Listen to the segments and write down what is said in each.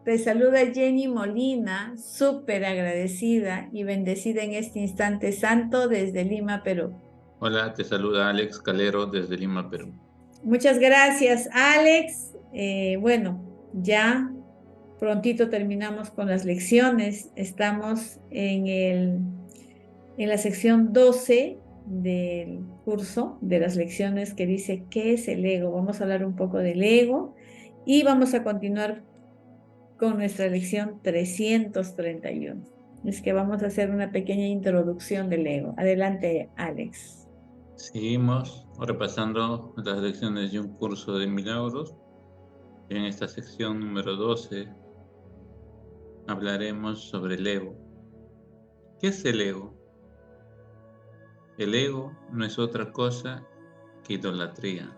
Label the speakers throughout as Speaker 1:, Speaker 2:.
Speaker 1: Te saluda Jenny Molina, súper agradecida y bendecida en este instante santo desde Lima, Perú.
Speaker 2: Hola, te saluda Alex Calero desde Lima, Perú.
Speaker 1: Muchas gracias, Alex. Bueno, ya prontito terminamos con las lecciones. Estamos en la sección 12 del curso de las lecciones que dice ¿qué es el ego? Vamos a hablar un poco del ego y vamos a continuar con nuestra lección 331. Es que vamos a hacer una pequeña introducción del ego. Adelante, Alex.
Speaker 2: Seguimos repasando las lecciones de un curso de milagros. En esta sección número 12 hablaremos sobre el ego. ¿Qué es el ego? El ego no es otra cosa que idolatría,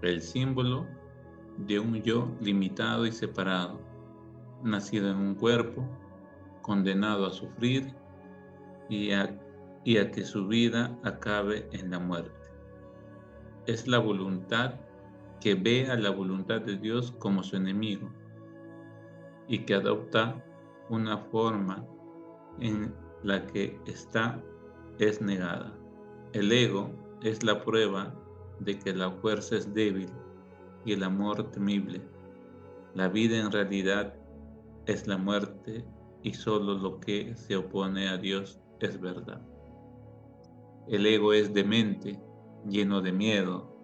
Speaker 2: el símbolo de un yo limitado y separado, nacido en un cuerpo, condenado a sufrir y a que su vida acabe en la muerte. Es la voluntad que ve a la voluntad de Dios como su enemigo y que adopta una forma en la que esta es negada. El ego es la prueba de que la fuerza es débil y el amor temible. La vida en realidad es la muerte y solo lo que se opone a Dios es verdad. El ego es demente, lleno de miedo,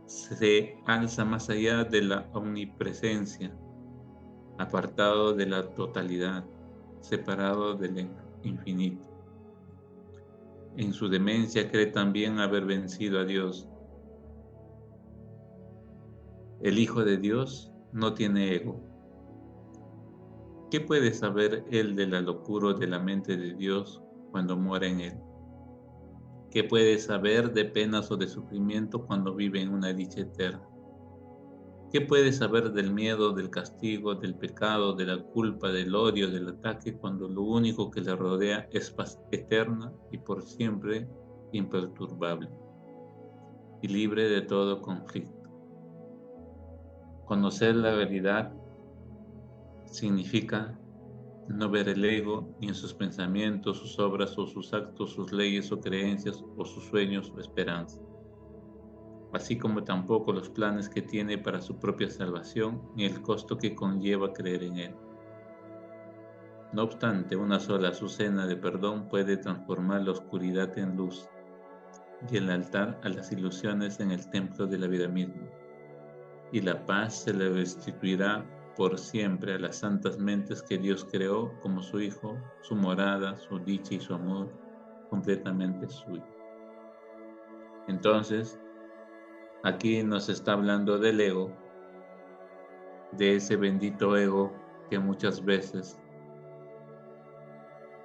Speaker 2: se alza más allá de la omnipresencia, apartado de la totalidad, separado del infinito. En su demencia cree también haber vencido a Dios. El Hijo de Dios no tiene ego. ¿Qué puede saber él de la locura de la mente de Dios cuando muere en él? ¿Qué puede saber de penas o de sufrimiento cuando vive en una dicha eterna? ¿Qué puede saber del miedo, del castigo, del pecado, de la culpa, del odio, del ataque, cuando lo único que le rodea es paz eterna y por siempre imperturbable y libre de todo conflicto? Conocer la realidad significa no ver el ego ni en sus pensamientos, sus obras o sus actos, sus leyes o creencias o sus sueños o esperanzas, así como tampoco los planes que tiene para su propia salvación ni el costo que conlleva creer en él. No obstante, una sola azucena de perdón puede transformar la oscuridad en luz y el altar a las ilusiones en el templo de la vida misma, y la paz se le restituirá por siempre a las santas mentes que Dios creó como su Hijo, su morada, su dicha y su amor completamente suyo. Entonces, aquí nos está hablando del ego, de ese bendito ego que muchas veces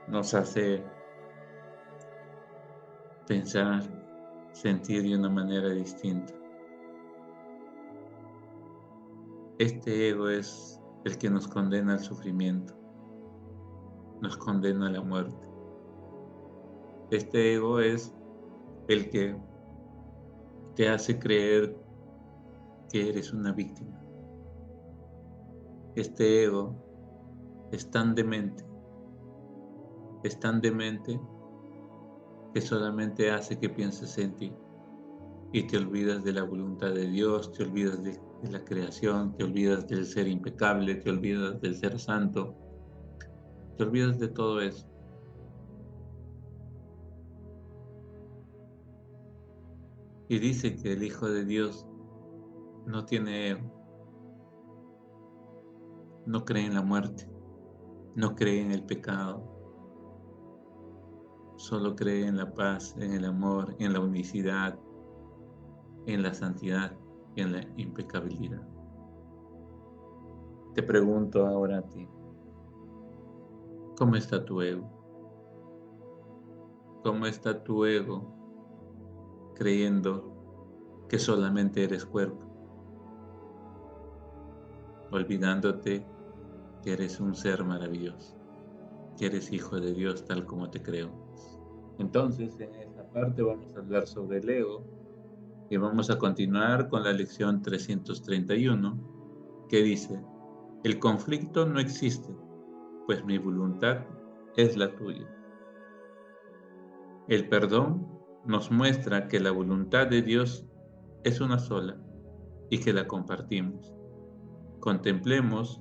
Speaker 2: nos hace pensar, sentir de una manera distinta. Este ego es el que nos condena al sufrimiento, nos condena a la muerte. Este ego es el que te hace creer que eres una víctima. Este ego es tan demente que solamente hace que pienses en ti y te olvidas de la voluntad de Dios, te olvidas de la creación, te olvidas del ser impecable, te olvidas del ser santo, te olvidas de todo eso. Y dice que el Hijo de Dios no tiene ego, no cree en la muerte, no cree en el pecado, solo cree en la paz, en el amor, en la unicidad, en la santidad y en la impecabilidad. Te pregunto ahora a ti, ¿cómo está tu ego? ¿Cómo está tu ego creyendo que solamente eres cuerpo, olvidándote que eres un ser maravilloso, que eres hijo de Dios tal como te creó? Entonces, en esta parte vamos a hablar sobre el ego y vamos a continuar con la lección 331, que dice: El conflicto no existe, pues mi voluntad es la tuya. El perdón nos muestra que la voluntad de Dios es una sola y que la compartimos. Contemplemos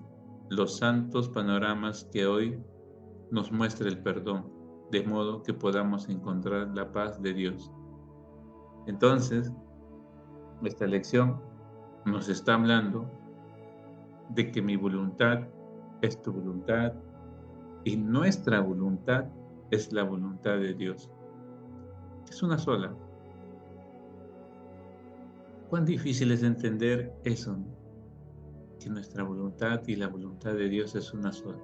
Speaker 2: los santos panoramas que hoy nos muestra el perdón, de modo que podamos encontrar la paz de Dios. Entonces, esta lección nos está hablando de que mi voluntad es tu voluntad y nuestra voluntad es la voluntad de Dios. Es una sola. Cuán difícil es entender eso, ¿no? Que nuestra voluntad y la voluntad de Dios es una sola.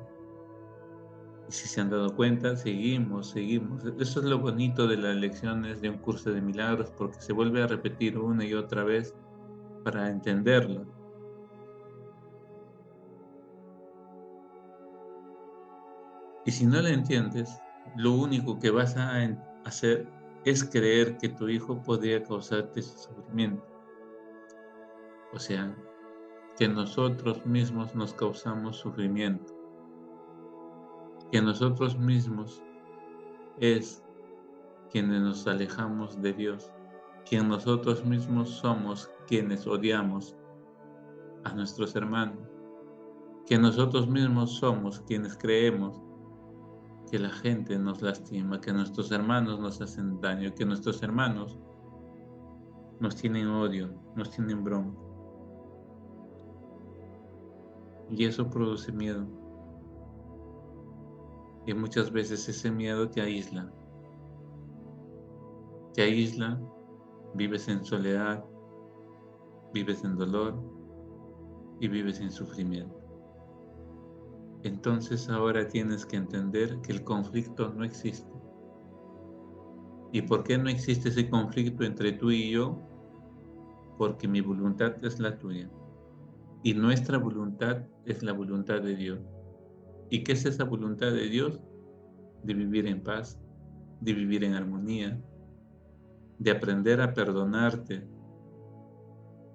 Speaker 2: Y si se han dado cuenta, seguimos. Eso es lo bonito de las lecciones de un curso de milagros, porque se vuelve a repetir una y otra vez para entenderlo. Y si no lo entiendes, lo único que vas a hacer es creer que tu hijo podría causarte ese sufrimiento. O sea, que nosotros mismos nos causamos sufrimiento. Que nosotros mismos es quienes nos alejamos de Dios. Que nosotros mismos somos quienes odiamos a nuestros hermanos. Que nosotros mismos somos quienes creemos que la gente nos lastima, que nuestros hermanos nos hacen daño, que nuestros hermanos nos tienen odio, nos tienen bronca. Y eso produce miedo. Y muchas veces ese miedo te aísla. Te aísla, vives en soledad, vives en dolor y vives en sufrimiento. Entonces ahora tienes que entender que el conflicto no existe. ¿Y por qué no existe ese conflicto entre tú y yo? Porque mi voluntad es la tuya y nuestra voluntad es la voluntad de Dios. ¿Y qué es esa voluntad de Dios? De vivir en paz, de vivir en armonía, de aprender a perdonarte,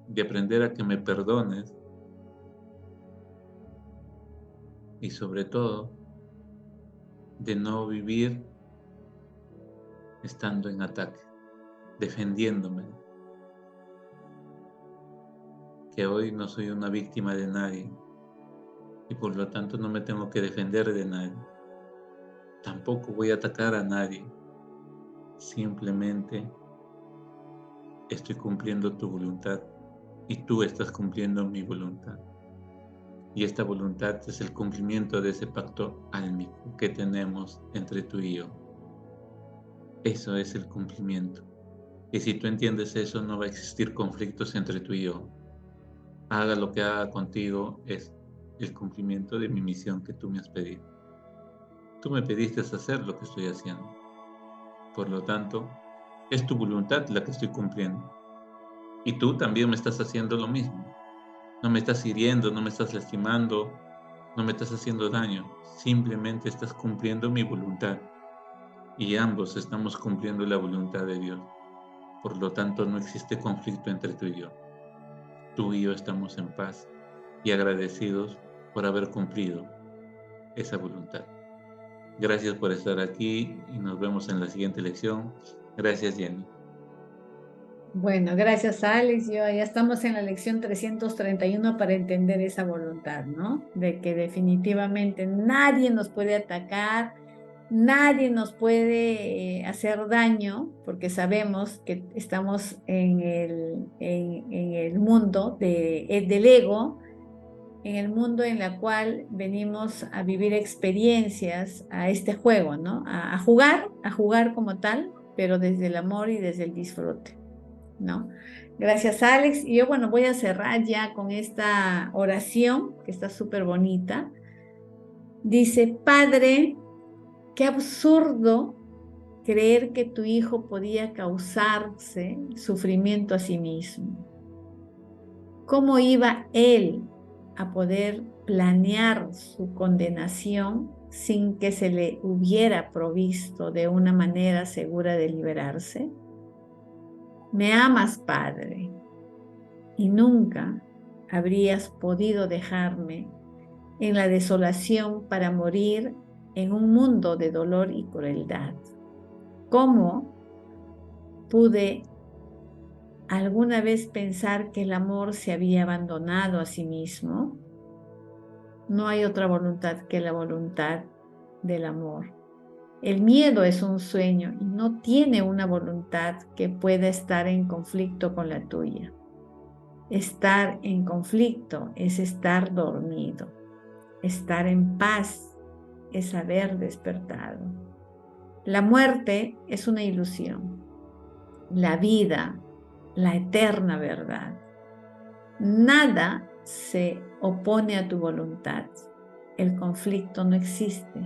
Speaker 2: de aprender a que me perdones y sobre todo de no vivir estando en ataque, defendiéndome, que hoy no soy una víctima de nadie y por lo tanto no me tengo que defender de nadie. Tampoco voy a atacar a nadie, simplemente estoy cumpliendo tu voluntad y tú estás cumpliendo mi voluntad. Y esta voluntad es el cumplimiento de ese pacto álmico que tenemos entre tú y yo. Eso es el cumplimiento. Y si tú entiendes eso, no va a existir conflictos entre tú y yo. Haga lo que haga contigo, es el cumplimiento de mi misión que tú me has pedido. Tú me pediste hacer lo que estoy haciendo. Por lo tanto, es tu voluntad la que estoy cumpliendo. Y tú también me estás haciendo lo mismo. No me estás hiriendo, no me estás lastimando, no me estás haciendo daño. Simplemente estás cumpliendo mi voluntad. Y ambos estamos cumpliendo la voluntad de Dios. Por lo tanto, no existe conflicto entre tú y yo. Tú y yo estamos en paz y agradecidos por haber cumplido esa voluntad. Gracias por estar aquí y nos vemos en la siguiente lección. Gracias, Jenny.
Speaker 1: Bueno, gracias Alex. Ya estamos en la lección 331 para entender esa voluntad, ¿no? De que definitivamente nadie nos puede atacar, nadie nos puede hacer daño, porque sabemos que estamos en el mundo del ego, en el mundo en la cual venimos a vivir experiencias, a este juego, ¿no? A jugar como tal, pero desde el amor y desde el disfrute, ¿no? Gracias, Alex. Y yo, bueno, voy a cerrar ya con esta oración que está súper bonita. Dice: Padre, qué absurdo creer que tu hijo podía causarse sufrimiento a sí mismo. ¿Cómo iba él a poder planear su condenación sin que se le hubiera provisto de una manera segura de liberarse? Me amas, Padre, y nunca habrías podido dejarme en la desolación para morir en un mundo de dolor y crueldad. ¿Cómo pude alguna vez pensar que el amor se había abandonado a sí mismo? No hay otra voluntad que la voluntad del amor. El miedo es un sueño y no tiene una voluntad que pueda estar en conflicto con la tuya. Estar en conflicto es estar dormido. Estar en paz es haber despertado. La muerte es una ilusión. La vida, la eterna verdad. Nada se opone a tu voluntad. El conflicto no existe.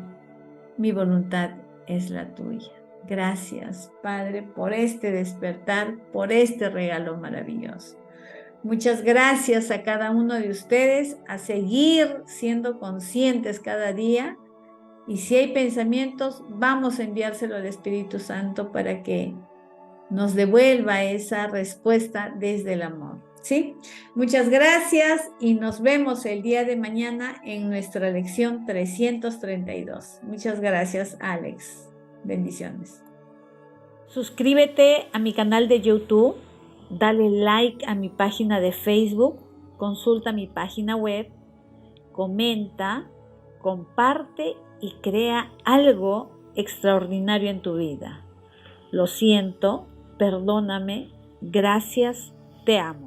Speaker 1: Mi voluntad es la tuya. Gracias, Padre, por este despertar, por este regalo maravilloso. Muchas gracias a cada uno de ustedes, a seguir siendo conscientes cada día. Y si hay pensamientos, vamos a enviárselo al Espíritu Santo para que nos devuelva esa respuesta desde el amor. ¿Sí? Muchas gracias y nos vemos el día de mañana en nuestra lección 332. Muchas gracias, Alex. Bendiciones. Suscríbete a mi canal de YouTube, dale like a mi página de Facebook, consulta mi página web, comenta, comparte y crea algo extraordinario en tu vida. Lo siento, perdóname, gracias, te amo.